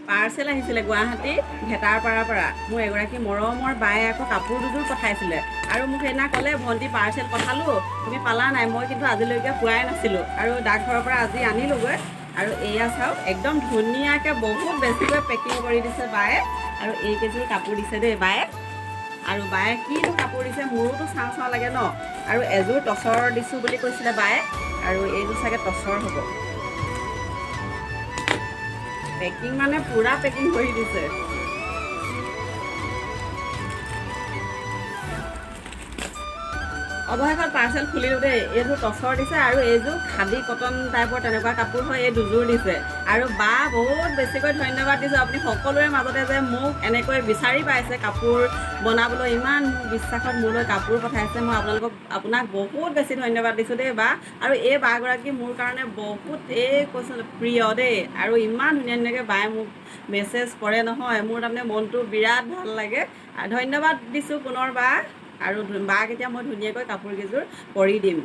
Parcel আহিছিলে গুৱাহাটী ভেটাৰপাৰাৰ পৰা। মোৰ এগৰাকী মৰমৰ বায়ে আকৌ কাপোৰ দুযোৰ পঠাইছিলে আৰু মোক সেইদিনা ক'লে ভণ্টি পাৰ্চেল পঠালোঁ, তুমি পালা নাই? মই কিন্তু আজিলৈকে পোৱাই নাছিলোঁ আৰু ডাকঘৰৰ পৰা আজি আনিলোগৈ। আৰু এয়া চাওক, একদম ধুনীয়াকৈ বহুত বেছিকৈ পেকিং কৰি দিছে বায়ে। আৰু এইকেইযোৰ কাপোৰ দিছে দেই বায়ে। আৰু বায়ে কিনো কাপোৰ দিছে মোৰোতো চাওঁ চাওঁ লাগে ন। আৰু এযোৰ টচৰ দিছোঁ বুলি কৈছিলে বায়ে, আৰু এইযোৰ চাগে টচৰ হ'ব। পেকিং মানে পুৰা পেকিং কৰি দিছে। অৱশেষত পাৰ্চেল খুলিলোঁ দেই। এইযোৰ টচৰ দিছে আৰু এইযোৰ খাদী কটন টাইপৰ তেনেকুৱা কাপোৰ হয়, এই দুযোৰ দিছে। আৰু বা বহুত বেছিকৈ ধন্যবাদ দিছোঁ। আপুনি সকলোৰে মাজতে যে মোক এনেকৈ বিচাৰি পাইছে কাপোৰ বনাবলৈ, ইমান বিশ্বাসত মোলৈ কাপোৰ পঠাইছে। মই আপোনাক বহুত বেছি ধন্যবাদ দিছোঁ দেই বা। আৰু এই বাগৰাকী মোৰ কাৰণে বহুত কৈছোঁ প্ৰিয় দেই। আৰু ইমান ধুনীয়া ধুনীয়াকৈ বায়ে মোক মেছেজ কৰে নহয়, মোৰ তাৰমানে মনটো বিৰাট ভাল লাগে। ধন্যবাদ দিছোঁ পুনৰ বা। আৰু বাক এতিয়া মই ধুনীয়াকৈ কাপোৰকেইযোৰ কৰি দিম।